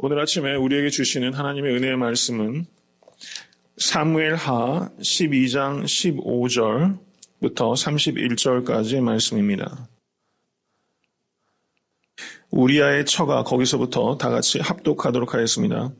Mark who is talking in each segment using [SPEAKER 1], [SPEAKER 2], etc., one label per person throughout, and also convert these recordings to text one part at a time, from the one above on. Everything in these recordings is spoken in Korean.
[SPEAKER 1] 오늘 아침에 우리에게 주시는 하나님의 은혜의 말씀은 사무엘하 12장 15절부터 31절까지의 말씀입니다. 우리아의 처가 거기서부터 다 같이 합독하도록 하겠습니다.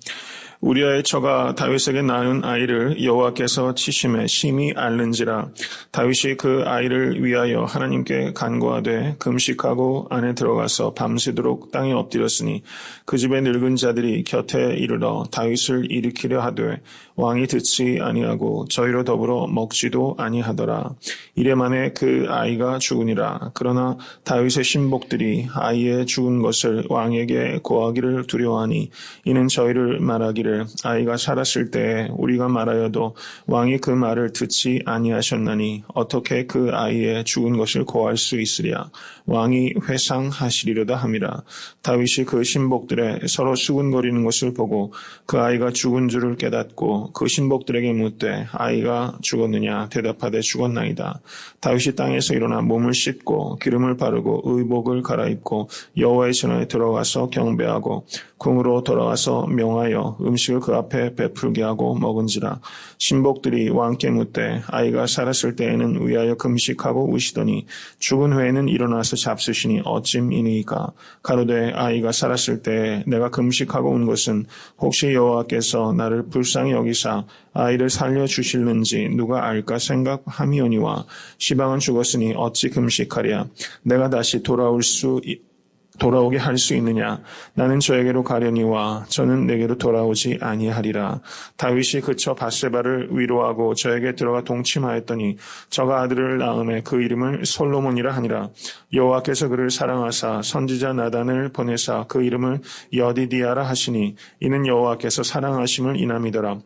[SPEAKER 1] 우리아의 처가 다윗에게 낳은 아이를 여호와께서 치심에 심히 앓는지라. 다윗이 그 아이를 위하여 하나님께 간구하되 금식하고 안에 들어가서 밤새도록 땅에 엎드렸으니 그 집의 늙은 자들이 곁에 이르러 다윗을 일으키려 하되 왕이 듣지 아니하고 저희로 더불어 먹지도 아니하더라. 이래 만에 그 아이가 죽으니라. 그러나 다윗의 신복들이 아이의 죽은 것을 왕에게 고하기를 두려워하니 이는 저희를 말하기를 아이가 살았을 때에 우리가 말하여도 왕이 그 말을 듣지 아니하셨나니 어떻게 그 아이의 죽은 것을 고할 수 있으랴. 왕이 회상하시리로다 함이라. 다윗이 그 신복들의 서로 수군거리는 것을 보고 그 아이가 죽은 줄을 깨닫고 그 신복들에게 묻되 아이가 죽었느냐. 대답하되 죽었나이다. 다윗이 땅에서 일어나 몸을 씻고 기름을 바르고 의복을 갈아입고 여호와의 전에 들어가서 경배하고 궁으로 돌아와서 명하여 음식을 그 앞에 베풀게 하고 먹은지라. 신복들이 왕께 묻되 아이가 살았을 때에는 위하여 금식하고 우시더니 죽은 후에는 일어나서 잡수시니 어찜이니까. 가로되 아이가 살았을 때에 내가 금식하고 온 것은 혹시 여호와께서 나를 불쌍히 여기사 아이를 살려주실는지 누가 알까 생각함이오니와 시방은 죽었으니 어찌 금식하랴. 내가 다시 돌아오게 할 수 있느냐. 나는 저에게로 가려니와 저는 내게로 돌아오지 아니하리라. 다윗이 그쳐 밧세바를 위로하고 저에게 들어가 동침하였더니 저가 아들을 낳음에 그 이름을 솔로몬이라 하니라. 여호와께서 그를 사랑하사 선지자 나단을 보내사 그 이름을 여디디아라 하시니 이는 여호와께서 사랑하심을 인함이더라.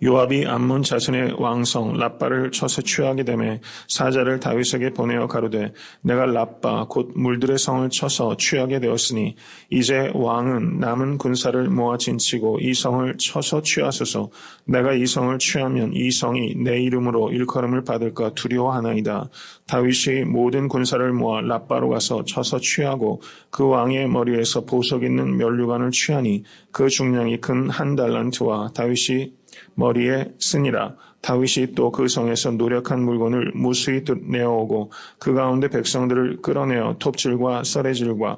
[SPEAKER 1] 요압이 암몬 자손의 왕성 랍바를 쳐서 취하게 되매 사자를 다윗에게 보내어 가로되 내가 랍바 곧 물들의 성을 쳐서 취하게 되었으니 이제 왕은 남은 군사를 모아 진치고 이 성을 쳐서 취하소서. 내가 이 성을 취하면 이 성이 내 이름으로 일컬음을 받을까 두려워하나이다. 다윗이 모든 군사를 모아 랍바로 가서 쳐서 취하고 그 왕의 머리에서 보석 있는 면류관을 취하니 그 중량이 근 1달란트와 다윗이 머리에 쓰니라. 다윗이 또 그 성에서 노력한 물건을 무수히 내어오고 그 가운데 백성들을 끌어내어 톱질과 썰애질과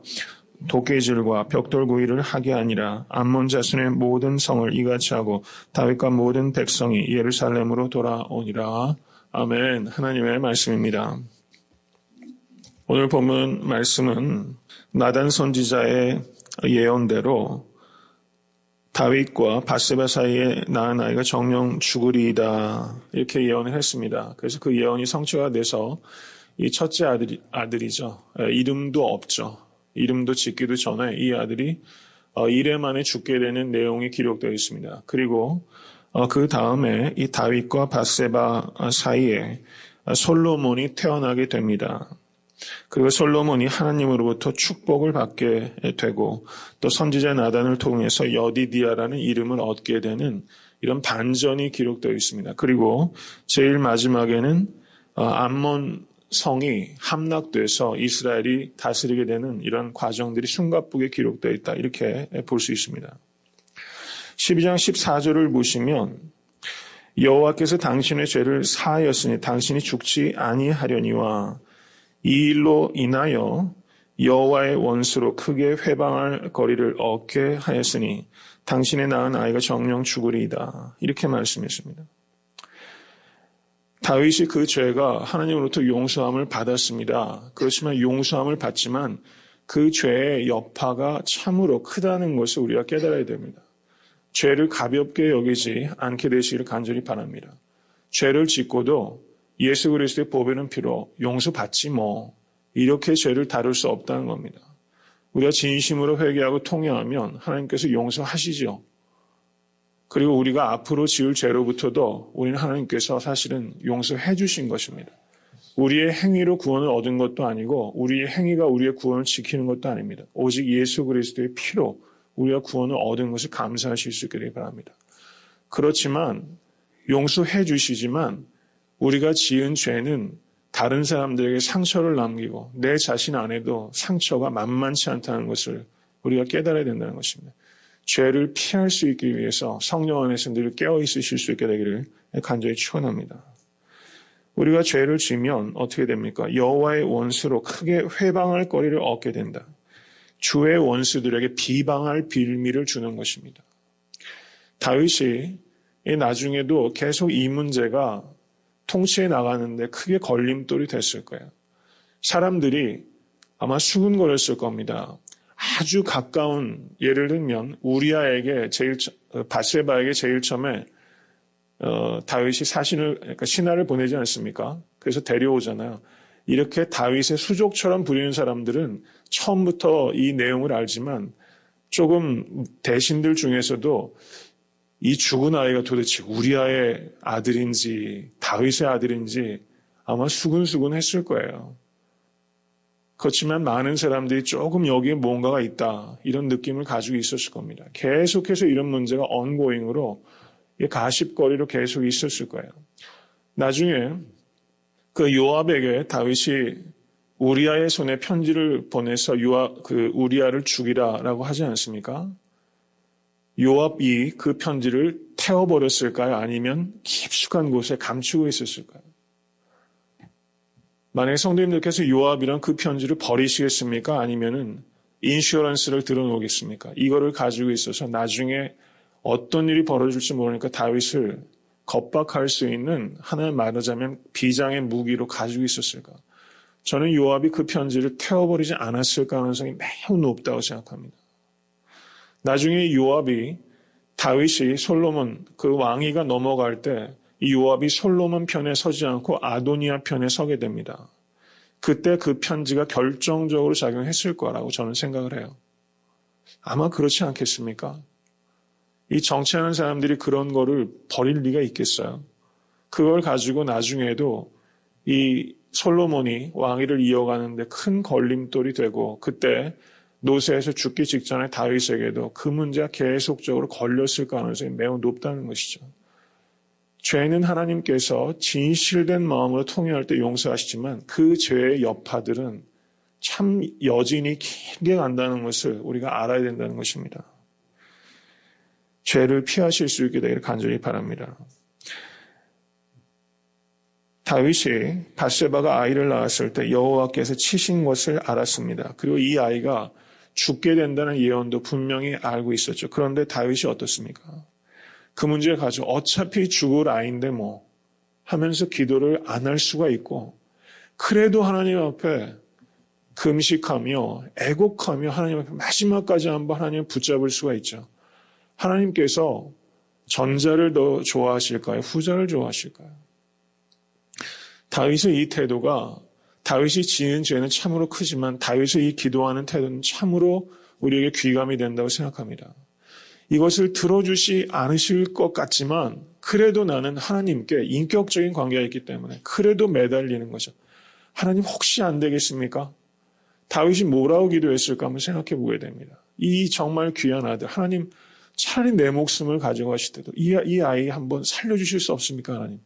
[SPEAKER 1] 도끼질과 벽돌구이를 하게 하니라. 암몬 자손의 모든 성을 이같이 하고 다윗과 모든 백성이 예루살렘으로 돌아오니라. 아멘. 하나님의 말씀입니다. 오늘 본문 말씀은 나단 선지자의 예언대로 다윗과 밧세바 사이에 낳은 아이가 정령 죽으리이다 이렇게 예언을 했습니다. 그래서 그 예언이 성취가 돼서 이 첫째 아들이죠. 이름도 없죠. 이름도 짓기도 전에 이 아들이 이래 만에 죽게 되는 내용이 기록되어 있습니다. 그리고 그 다음에 이 다윗과 밧세바 사이에 솔로몬이 태어나게 됩니다. 그리고 솔로몬이 하나님으로부터 축복을 받게 되고 또 선지자 나단을 통해서 여디디아라는 이름을 얻게 되는 이런 반전이 기록되어 있습니다. 그리고 제일 마지막에는 암몬 성이 함락돼서 이스라엘이 다스리게 되는 이런 과정들이 숨가쁘게 기록되어 있다. 이렇게 볼 수 있습니다. 12장 14절을 보시면 여호와께서 당신의 죄를 사하였으니 당신이 죽지 아니하려니와 이 일로 인하여 여호와의 원수로 크게 회방할 거리를 얻게 하였으니 당신의 낳은 아이가 정령 죽으리이다. 이렇게 말씀했습니다. 다윗이 그 죄가 하나님으로부터 용서함을 받았습니다. 그렇지만 용서함을 받지만 그 죄의 여파가 참으로 크다는 것을 우리가 깨달아야 됩니다. 죄를 가볍게 여기지 않게 되시기를 간절히 바랍니다. 죄를 짓고도 예수 그리스도의 보배는 피로 용서받지 뭐 이렇게 죄를 다룰 수 없다는 겁니다. 우리가 진심으로 회개하고 통회하면 하나님께서 용서하시죠. 그리고 우리가 앞으로 지을 죄로부터도 우리는 하나님께서 사실은 용서해 주신 것입니다. 우리의 행위로 구원을 얻은 것도 아니고 우리의 행위가 우리의 구원을 지키는 것도 아닙니다. 오직 예수 그리스도의 피로 우리가 구원을 얻은 것을 감사하실 수 있기를 바랍니다. 그렇지만 용서해 주시지만 우리가 지은 죄는 다른 사람들에게 상처를 남기고 내 자신 안에도 상처가 만만치 않다는 것을 우리가 깨달아야 된다는 것입니다. 죄를 피할 수 있기 위해서 성령 안에서 늘 깨어 있으실 수 있게 되기를 간절히 축원합니다. 우리가 죄를 지면 어떻게 됩니까? 여호와의 원수로 크게 회방할 거리를 얻게 된다. 주의 원수들에게 비방할 빌미를 주는 것입니다. 다윗이 나중에도 계속 이 문제가 통치해 나가는데 크게 걸림돌이 됐을 거예요. 사람들이 아마 수군거렸을 겁니다. 아주 가까운, 예를 들면 우리아에게 바세바에게 제일 처음에 다윗이 그러니까 신하를 보내지 않습니까? 그래서 데려오잖아요. 이렇게 다윗의 수족처럼 부리는 사람들은 처음부터 이 내용을 알지만 조금 대신들 중에서도 이 죽은 아이가 도대체 우리아의 아들인지 다윗의 아들인지 아마 수근수근 했을 거예요. 그렇지만 많은 사람들이 조금 여기에 뭔가가 있다 이런 느낌을 가지고 있었을 겁니다. 계속해서 이런 문제가 ongoing으로 가십거리로 계속 있었을 거예요. 나중에 그 요압에게 다윗이 우리아의 손에 편지를 보내서 우리아를 죽이라라고 하지 않습니까? 요압이 그 편지를 태워버렸을까요? 아니면 깊숙한 곳에 감추고 있었을까요? 만약에 성도님들께서 요압이랑 그 편지를 버리시겠습니까? 아니면은 인슈어런스를 들어놓겠습니까? 이거를 가지고 있어서 나중에 어떤 일이 벌어질지 모르니까 다윗을 겁박할 수 있는 하나의 말하자면 비장의 무기로 가지고 있었을까? 저는 요압이 그 편지를 태워버리지 않았을 가능성이 매우 높다고 생각합니다. 나중에 요압이 다윗이 솔로몬 그 왕위가 넘어갈 때 이 요압이 솔로몬 편에 서지 않고 아도니아 편에 서게 됩니다. 그때 그 편지가 결정적으로 작용했을 거라고 저는 생각을 해요. 아마 그렇지 않겠습니까? 이 정치하는 사람들이 그런 거를 버릴 리가 있겠어요? 그걸 가지고 나중에도 이 솔로몬이 왕위를 이어가는데 큰 걸림돌이 되고 그때 노새에서 죽기 직전에 다윗에게도 그 문제가 계속적으로 걸렸을 가능성이 매우 높다는 것이죠. 죄는 하나님께서 진실된 마음으로 통회할 때 용서하시지만 그 죄의 여파들은 참 여진이 길게 간다는 것을 우리가 알아야 된다는 것입니다. 죄를 피하실 수 있게 되기를 간절히 바랍니다. 다윗이 바세바가 아이를 낳았을 때 여호와께서 치신 것을 알았습니다. 그리고 이 아이가 죽게 된다는 예언도 분명히 알고 있었죠. 그런데 다윗이 어떻습니까? 그 문제를 가지고 어차피 죽을 아이인데 뭐 하면서 기도를 안 할 수가 있고 그래도 하나님 앞에 금식하며 애곡하며 하나님 앞에 마지막까지 한번 하나님을 붙잡을 수가 있죠. 하나님께서 전자를 더 좋아하실까요? 후자를 좋아하실까요? 다윗의 이 태도가 다윗이 지은 죄는 참으로 크지만 다윗의 이 기도하는 태도는 참으로 우리에게 귀감이 된다고 생각합니다. 이것을 들어주시 않으실 것 같지만 그래도 나는 하나님께 인격적인 관계가 있기 때문에 그래도 매달리는 거죠. 하나님 혹시 안 되겠습니까? 다윗이 뭐라고 기도했을까 한번 생각해 보게 됩니다. 이 정말 귀한 아들 하나님 차라리 내 목숨을 가져가실 때도 이 아이 한번 살려주실 수 없습니까? 하나님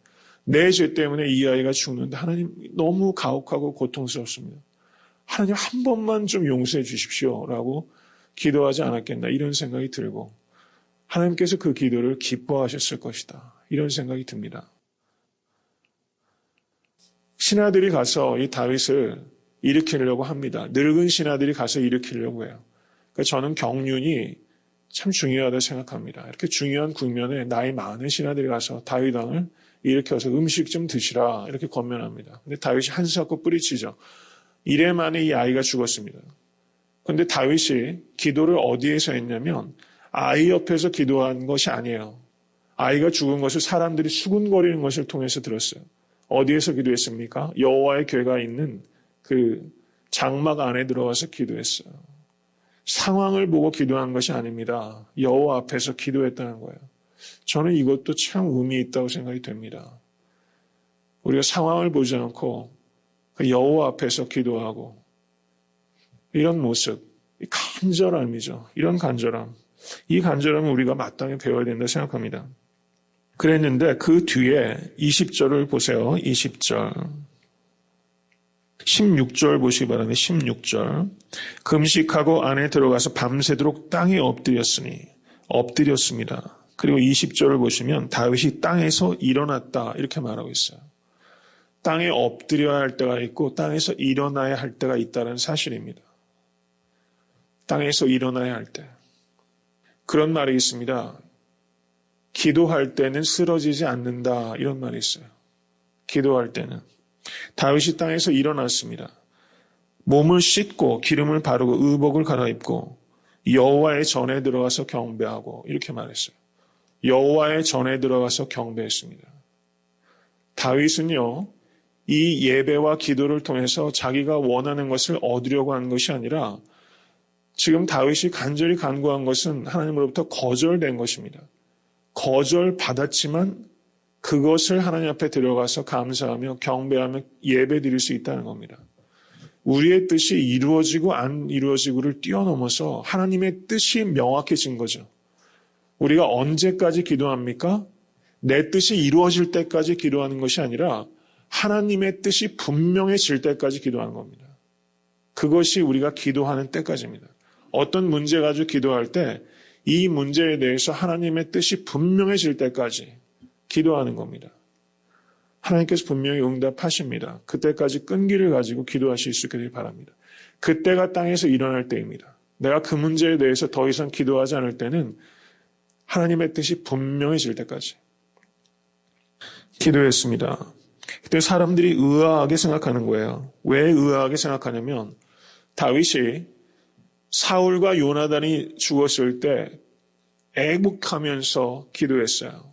[SPEAKER 1] 내 죄 때문에 이 아이가 죽는데 하나님 너무 가혹하고 고통스럽습니다. 하나님 한 번만 좀 용서해 주십시오 라고 기도하지 않았겠나 이런 생각이 들고 하나님께서 그 기도를 기뻐하셨을 것이다 이런 생각이 듭니다. 신하들이 가서 이 다윗을 일으키려고 합니다. 늙은 신하들이 가서 일으키려고 해요. 그러니까 저는 경륜이 참 중요하다고 생각합니다. 이렇게 중요한 국면에 나이 많은 신하들이 가서 다윗 왕을 일으켜서 음식 좀 드시라 이렇게 권면합니다. 근데 다윗이 한수하고 뿌리치죠. 이래 만에 이 아이가 죽었습니다. 그런데 다윗이 기도를 어디에서 했냐면 아이 옆에서 기도한 것이 아니에요. 아이가 죽은 것을 사람들이 수군거리는 것을 통해서 들었어요. 어디에서 기도했습니까? 여호와의 궤가 있는 그 장막 안에 들어가서 기도했어요. 상황을 보고 기도한 것이 아닙니다. 여호와 앞에서 기도했다는 거예요. 저는 이것도 참 의미 있다고 생각이 됩니다. 우리가 상황을 보지 않고 그 여호와 앞에서 기도하고 이런 모습, 이 간절함이죠. 이런 간절함. 이 간절함은 우리가 마땅히 배워야 된다 생각합니다. 그랬는데 그 뒤에 20절을 보세요. 20절. 16절 보시기 바랍니다. 16절. 금식하고 안에 들어가서 밤새도록 땅에 엎드렸으니 엎드렸습니다. 그리고 20절을 보시면 다윗이 땅에서 일어났다 이렇게 말하고 있어요. 땅에 엎드려야 할 때가 있고 땅에서 일어나야 할 때가 있다는 사실입니다. 땅에서 일어나야 할 때. 그런 말이 있습니다. 기도할 때는 쓰러지지 않는다 이런 말이 있어요. 기도할 때는. 다윗이 땅에서 일어났습니다. 몸을 씻고 기름을 바르고 의복을 갈아입고 여호와의 전에 들어가서 경배하고 이렇게 말했어요. 여호와의 전에 들어가서 경배했습니다. 다윗은요, 이 예배와 기도를 통해서 자기가 원하는 것을 얻으려고 하는 것이 아니라 지금 다윗이 간절히 간구한 것은 하나님으로부터 거절된 것입니다. 거절받았지만 그것을 하나님 앞에 들어가서 감사하며 경배하며 예배 드릴 수 있다는 겁니다. 우리의 뜻이 이루어지고 안 이루어지고를 뛰어넘어서 하나님의 뜻이 명확해진 거죠. 우리가 언제까지 기도합니까? 내 뜻이 이루어질 때까지 기도하는 것이 아니라 하나님의 뜻이 분명해질 때까지 기도하는 겁니다. 그것이 우리가 기도하는 때까지입니다. 어떤 문제 가지고 기도할 때 이 문제에 대해서 하나님의 뜻이 분명해질 때까지 기도하는 겁니다. 하나님께서 분명히 응답하십니다. 그때까지 끈기를 가지고 기도하실 수 있기를 바랍니다. 그때가 땅에서 일어날 때입니다. 내가 그 문제에 대해서 더 이상 기도하지 않을 때는 하나님의 뜻이 분명해질 때까지 기도했습니다. 그때 사람들이 의아하게 생각하는 거예요. 왜 의아하게 생각하냐면 다윗이 사울과 요나단이 죽었을 때 애국하면서 기도했어요.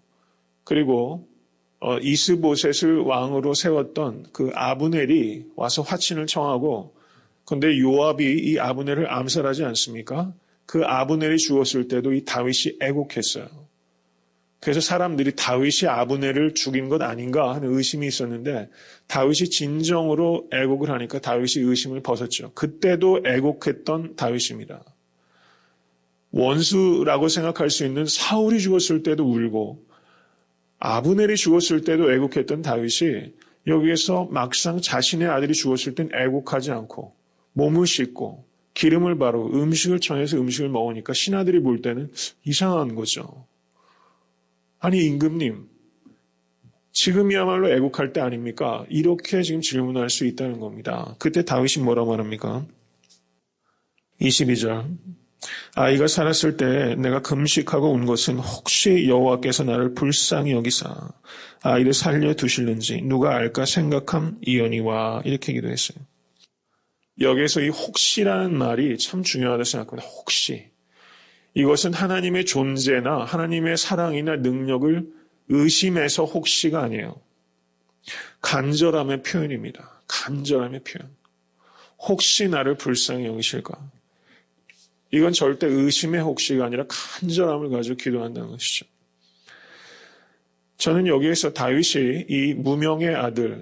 [SPEAKER 1] 그리고 이스보셋을 왕으로 세웠던 그 아브넬이 와서 화친을 청하고 그런데 요압이 이 아브넬을 암살하지 않습니까? 그 아브넬이 죽었을 때도 이 다윗이 애국했어요. 그래서 사람들이 다윗이 아브넬을 죽인 것 아닌가 하는 의심이 있었는데 다윗이 진정으로 애국을 하니까 다윗이 의심을 벗었죠. 그때도 애국했던 다윗입니다. 원수라고 생각할 수 있는 사울이 죽었을 때도 울고 아브넬이 죽었을 때도 애국했던 다윗이 여기에서 막상 자신의 아들이 죽었을 땐 애국하지 않고 몸을 씻고 기름을 바르고 음식을 청해서 음식을 먹으니까 신하들이 볼 때는 이상한 거죠. 아니 임금님 지금이야말로 애국할 때 아닙니까? 이렇게 지금 질문할 수 있다는 겁니다. 그때 다윗이 뭐라고 말합니까? 22절 아이가 살았을 때 내가 금식하고 운 것은 혹시 여호와께서 나를 불쌍히 여기사 아이를 살려두실는지 누가 알까 생각함이오니와 이렇게 기도했어요. 여기에서 이 혹시라는 말이 참 중요하다고 생각합니다. 혹시. 이것은 하나님의 존재나 하나님의 사랑이나 능력을 의심해서 혹시가 아니에요. 간절함의 표현입니다. 간절함의 표현. 혹시 나를 불쌍히 여기실까? 이건 절대 의심의 혹시가 아니라 간절함을 가지고 기도한다는 것이죠. 저는 여기에서 다윗이 이 무명의 아들이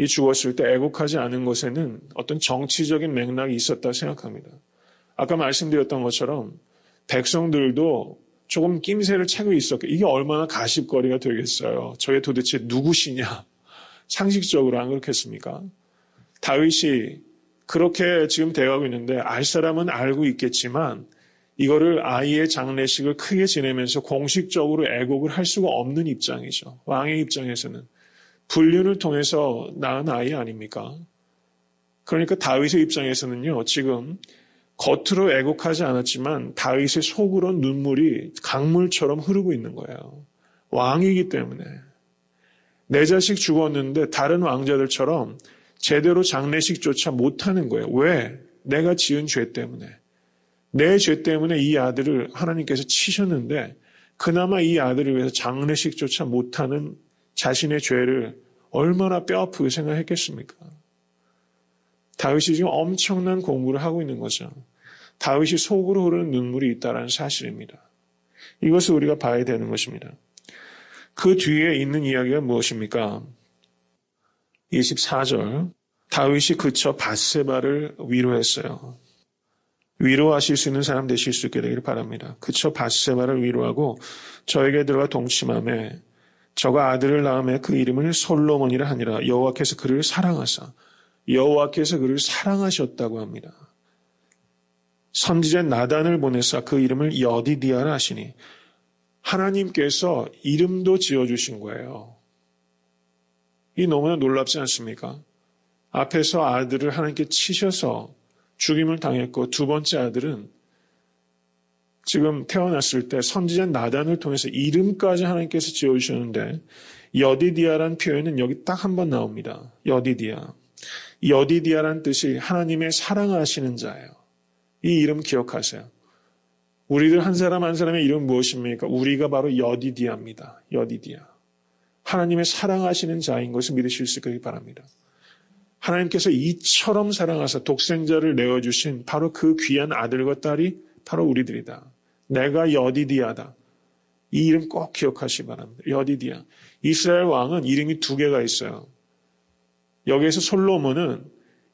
[SPEAKER 1] 죽었을 때 애국하지 않은 것에는 어떤 정치적인 맥락이 있었다 생각합니다. 아까 말씀드렸던 것처럼 백성들도 조금 낌새를 차고 있었고 이게 얼마나 가십거리가 되겠어요. 저게 도대체 누구시냐. 상식적으로 안 그렇겠습니까? 다윗이 그렇게 지금 돼가고 있는데 알 사람은 알고 있겠지만 이거를 아이의 장례식을 크게 지내면서 공식적으로 애국을 할 수가 없는 입장이죠. 왕의 입장에서는. 불륜을 통해서 낳은 아이 아닙니까? 그러니까 다윗의 입장에서는요. 지금 겉으로 애국하지 않았지만 다윗의 속으로 눈물이 강물처럼 흐르고 있는 거예요. 왕이기 때문에. 내 자식 죽었는데 다른 왕자들처럼 제대로 장례식조차 못하는 거예요. 왜? 내가 지은 죄 때문에. 내 죄 때문에 이 아들을 하나님께서 치셨는데 그나마 이 아들을 위해서 장례식조차 못하는 자신의 죄를 얼마나 뼈아프게 생각했겠습니까? 다윗이 지금 엄청난 공부를 하고 있는 거죠. 다윗이 속으로 흐르는 눈물이 있다는 사실입니다. 이것을 우리가 봐야 되는 것입니다. 그 뒤에 있는 이야기가 무엇입니까? 24절 다윗이 그쳐 밧세바를 위로했어요. 위로하실 수 있는 사람 되실 수 있게 되기를 바랍니다. 그쳐 밧세바를 위로하고 저에게 들어가 동침하매 저가 아들을 낳음에 그 이름을 솔로몬이라 하니라. 여호와께서 그를 사랑하사 여호와께서 그를 사랑하셨다고 합니다. 선지자 나단을 보내사 그 이름을 여디디아라 하시니 하나님께서 이름도 지어주신 거예요. 이 너무나 놀랍지 않습니까? 앞에서 아들을 하나님께 치셔서 죽임을 당했고 두 번째 아들은 지금 태어났을 때 선지자 나단을 통해서 이름까지 하나님께서 지어주셨는데 여디디아라는 표현은 여기 딱 한 번 나옵니다. 여디디아. 여디디아라는 뜻이 하나님의 사랑하시는 자예요. 이 이름 기억하세요. 우리들 한 사람 한 사람의 이름은 무엇입니까? 우리가 바로 여디디아입니다. 여디디아. 하나님의 사랑하시는 자인 것을 믿으실 수 있기를 바랍니다. 하나님께서 이처럼 사랑하사 독생자를 내어주신 바로 그 귀한 아들과 딸이 바로 우리들이다. 내가 여디디아다. 이 이름 꼭 기억하시기 바랍니다. 여디디아. 이스라엘 왕은 이름이 두 개가 있어요. 여기에서 솔로몬은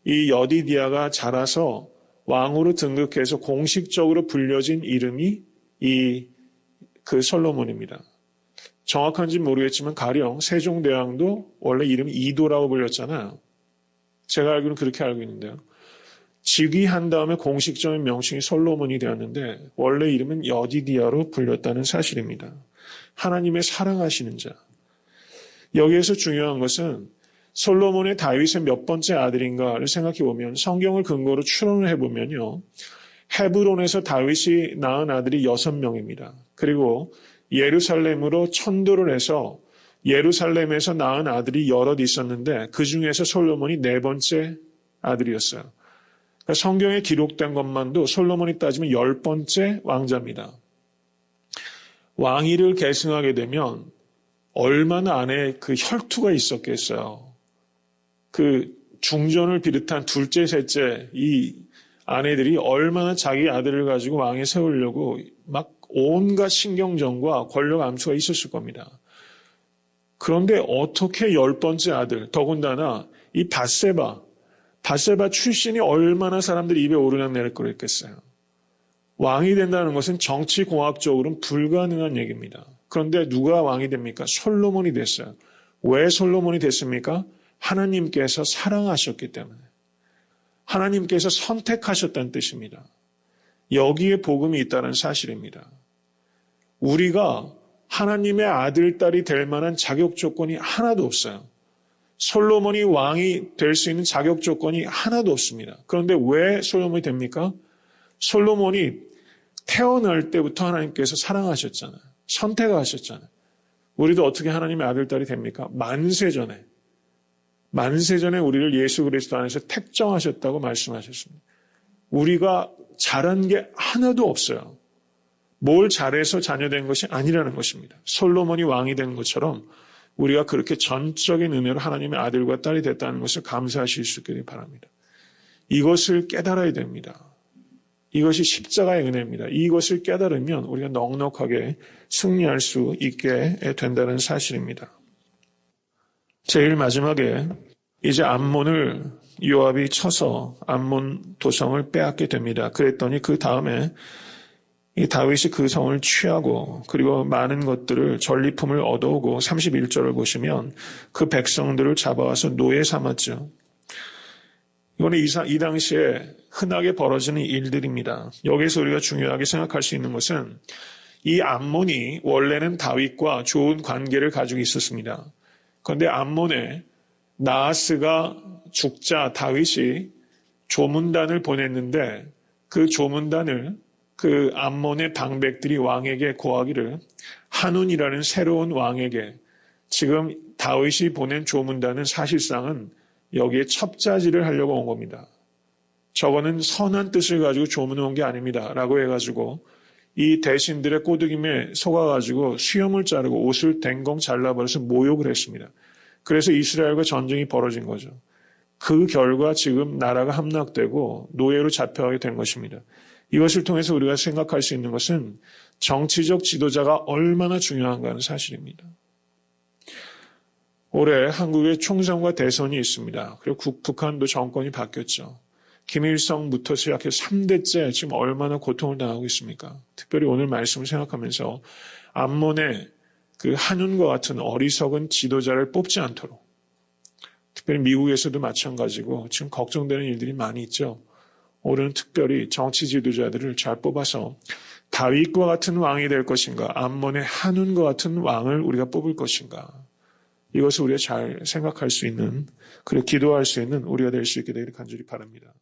[SPEAKER 1] 이 여디디아가 자라서 왕으로 등극해서 공식적으로 불려진 이름이 그 솔로몬입니다. 정확한지 모르겠지만 가령 세종대왕도 원래 이름이 이도라고 불렸잖아요. 제가 알기로는 그렇게 알고 있는데요. 즉위한 다음에 공식적인 명칭이 솔로몬이 되었는데 원래 이름은 여디디아로 불렸다는 사실입니다. 하나님의 사랑하시는 자. 여기에서 중요한 것은 솔로몬의 다윗의 몇 번째 아들인가를 생각해 보면 성경을 근거로 추론을 해보면요. 헤브론에서 다윗이 낳은 아들이 6명입니다. 그리고 예루살렘으로 천도를 해서 예루살렘에서 낳은 아들이 여럿 있었는데 그 중에서 솔로몬이 4번째 아들이었어요. 그러니까 성경에 기록된 것만도 솔로몬이 따지면 10번째 왕자입니다. 왕위를 계승하게 되면 얼마나 안에 그 혈투가 있었겠어요. 그 중전을 비롯한 둘째, 셋째 이 아내들이 얼마나 자기 아들을 가지고 왕에 세우려고 막 온갖 신경전과 권력 암투가 있었을 겁니다. 그런데 어떻게 10번째 아들, 더군다나 이 밧세바 출신이 얼마나 사람들이 입에 오르락내릴 거랬겠어요. 왕이 된다는 것은 정치공학적으로는 불가능한 얘기입니다. 그런데 누가 왕이 됩니까? 솔로몬이 됐어요. 왜 솔로몬이 됐습니까? 하나님께서 사랑하셨기 때문에. 하나님께서 선택하셨다는 뜻입니다. 여기에 복음이 있다는 사실입니다. 우리가 하나님의 아들, 딸이 될 만한 자격 조건이 하나도 없어요. 솔로몬이 왕이 될 수 있는 자격 조건이 하나도 없습니다. 그런데 왜 솔로몬이 됩니까? 솔로몬이 태어날 때부터 하나님께서 사랑하셨잖아요. 선택하셨잖아요. 우리도 어떻게 하나님의 아들, 딸이 됩니까? 만세 전에 우리를 예수 그리스도 안에서 택정하셨다고 말씀하셨습니다. 우리가 잘한 게 하나도 없어요. 뭘 잘해서 자녀된 것이 아니라는 것입니다. 솔로몬이 왕이 된 것처럼 우리가 그렇게 전적인 은혜로 하나님의 아들과 딸이 됐다는 것을 감사하실 수 있기를 바랍니다. 이것을 깨달아야 됩니다. 이것이 십자가의 은혜입니다. 이것을 깨달으면 우리가 넉넉하게 승리할 수 있게 된다는 사실입니다. 제일 마지막에 이제 암몬을 요압이 쳐서 암몬 도성을 빼앗게 됩니다. 그랬더니 그 다음에 이 다윗이 그 성을 취하고 그리고 많은 것들을 전리품을 얻어오고 31절을 보시면 그 백성들을 잡아와서 노예 삼았죠. 이거는 이 당시에 흔하게 벌어지는 일들입니다. 여기서 우리가 중요하게 생각할 수 있는 것은 이 암몬이 원래는 다윗과 좋은 관계를 가지고 있었습니다. 그런데 암몬에 나하스가 죽자 다윗이 조문단을 보냈는데 그 조문단을 그 암몬의 방백들이 왕에게 고하기를 한운이라는 새로운 왕에게 지금 다윗이 보낸 조문단은 사실상은 여기에 첩자질을 하려고 온 겁니다. 저거는 선한 뜻을 가지고 조문해 온 게 아닙니다. 라고 해가지고 이 대신들의 꼬드김에 속아가지고 수염을 자르고 옷을 댕공 잘라버려서 모욕을 했습니다. 그래서 이스라엘과 전쟁이 벌어진 거죠. 그 결과 지금 나라가 함락되고 노예로 잡혀가게 된 것입니다. 이것을 통해서 우리가 생각할 수 있는 것은 정치적 지도자가 얼마나 중요한가 하는 사실입니다. 올해 한국에 총선과 대선이 있습니다. 그리고 북한도 정권이 바뀌었죠. 김일성부터 시작해서 3대째 지금 얼마나 고통을 당하고 있습니까? 특별히 오늘 말씀을 생각하면서 암몬의 그 한운과 같은 어리석은 지도자를 뽑지 않도록 특별히 미국에서도 마찬가지고 지금 걱정되는 일들이 많이 있죠. 오늘은 특별히 정치 지도자들을 잘 뽑아서 다윗과 같은 왕이 될 것인가, 암몬의 한운과 같은 왕을 우리가 뽑을 것인가, 이것을 우리가 잘 생각할 수 있는, 그리고 기도할 수 있는 우리가 될 수 있게 되기를 간절히 바랍니다.